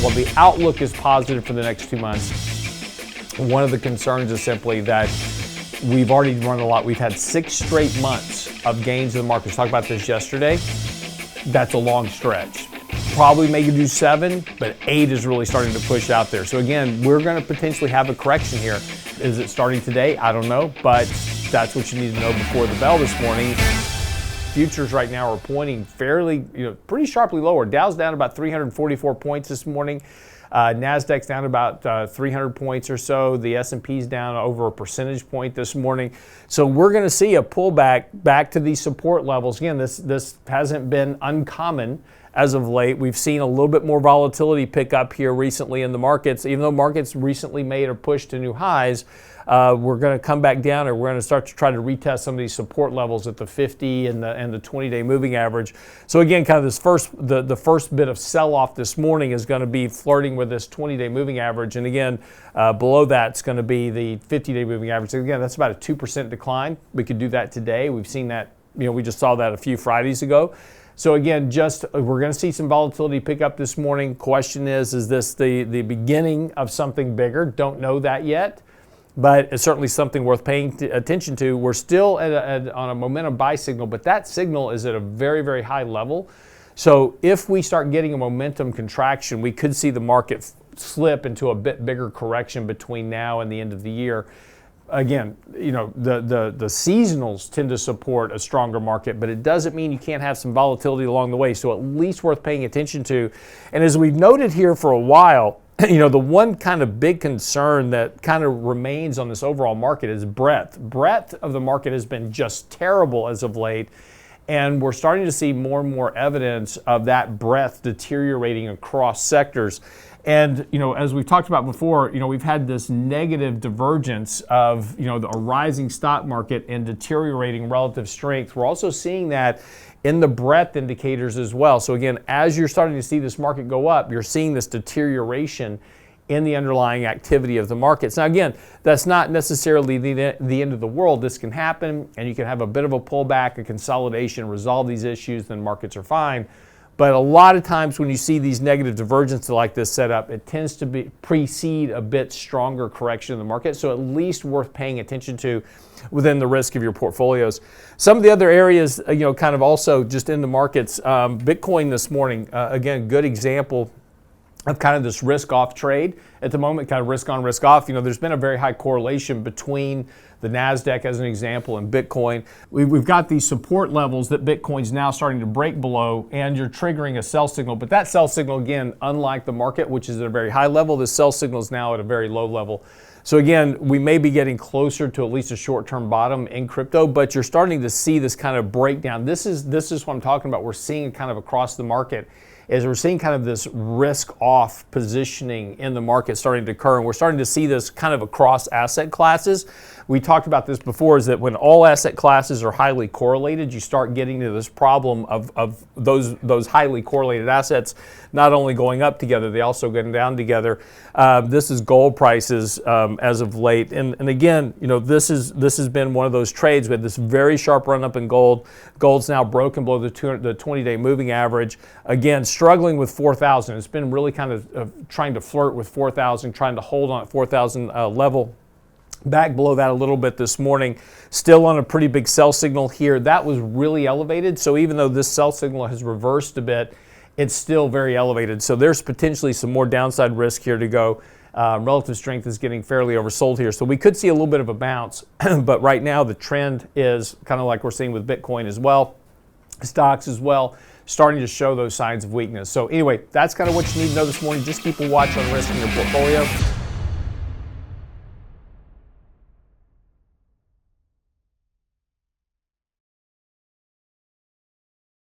while the outlook is positive for the next 2 months, one of the concerns is simply that we've already run a lot. We've had 6 straight months of gains in the market. We talked about this yesterday. That's a long stretch. Probably maybe do 7, but 8 is really starting to push out there. So again, we're going to potentially have a correction here. Is it starting today? I don't know, but that's what you need to know before the bell this morning. Futures right now are pointing fairly, pretty sharply lower. Dow's down about 344 points this morning. NASDAQ's down about 300 points or so. The S&P's down over a percentage point this morning. So we're going to see a pullback back to these support levels. Again, this hasn't been uncommon as of late. We've seen a little bit more volatility pick up here recently in the markets. Even though markets recently made a push to new highs, we're going to come back down, or we're going to start to try to retest some of these support levels at the 50 and the 20-day moving average. So again, kind of this the first bit of sell-off this morning is going to be flirting with this 20-day moving average, and again, below that's going to be the 50-day moving average. So again, that's about a 2% decline. We could do that today. We've seen that. We just saw that a few Fridays ago. So again, we're going to see some volatility pick up this morning. Question is this the beginning of something bigger? Don't know that yet, but it's certainly something worth paying attention to. We're still on a momentum buy signal, but that signal is at a very, very high level. So if we start getting a momentum contraction, we could see the market slip into a bit bigger correction between now and the end of the year. Again, the seasonals tend to support a stronger market, but it doesn't mean you can't have some volatility along the way. So at least worth paying attention to. And as we've noted here for a while, the one kind of big concern that kind of remains on this overall market is breadth. Breadth of the market has been just terrible as of late. And we're starting to see more and more evidence of that breadth deteriorating across sectors. And, as we've talked about before, we've had this negative divergence of, a rising stock market and deteriorating relative strength. We're also seeing that in the breadth indicators as well. So again, as you're starting to see this market go up, you're seeing this deterioration in the underlying activity of the markets. Now again, that's not necessarily the end of the world. This can happen, and you can have a bit of a pullback, a consolidation, resolve these issues, then markets are fine. But a lot of times when you see these negative divergences like this set up, it tends to precede a bit stronger correction in the market. So at least worth paying attention to within the risk of your portfolios. Some of the other areas, kind of also just in the markets, Bitcoin this morning, again, good example of kind of this risk-off trade at the moment, kind of risk-on, risk-off. There's been a very high correlation between the NASDAQ, as an example, and Bitcoin. We've got these support levels that Bitcoin's now starting to break below, and you're triggering a sell signal. But that sell signal, again, unlike the market, which is at a very high level, the sell signal is now at a very low level. So again, we may be getting closer to at least a short-term bottom in crypto, but you're starting to see this kind of breakdown. This is what I'm talking about. We're seeing kind of across the market, is we're seeing kind of this risk-off positioning in the market starting to occur, and we're starting to see this kind of across asset classes. We talked about this before, is that when all asset classes are highly correlated, you start getting to this problem of those highly correlated assets not only going up together, they also going down together. This is gold prices as of late, and again, this has been one of those trades with this very sharp run up in gold. Gold's now broken below the 20-day moving average. Again, struggling with 4,000. It's been really kind of trying to flirt with 4,000, trying to hold on at 4,000 level. Back below that a little bit this morning, still on a pretty big sell signal here. That was really elevated, so even though this sell signal has reversed a bit, it's still very elevated. So there's potentially some more downside risk here to go. Relative strength is getting fairly oversold here, so we could see a little bit of a bounce, but right now the trend is kind of like we're seeing with Bitcoin as well, stocks as well, starting to show those signs of weakness. So anyway, that's kind of what you need to know this morning. Just keep a watch on risk in your portfolio.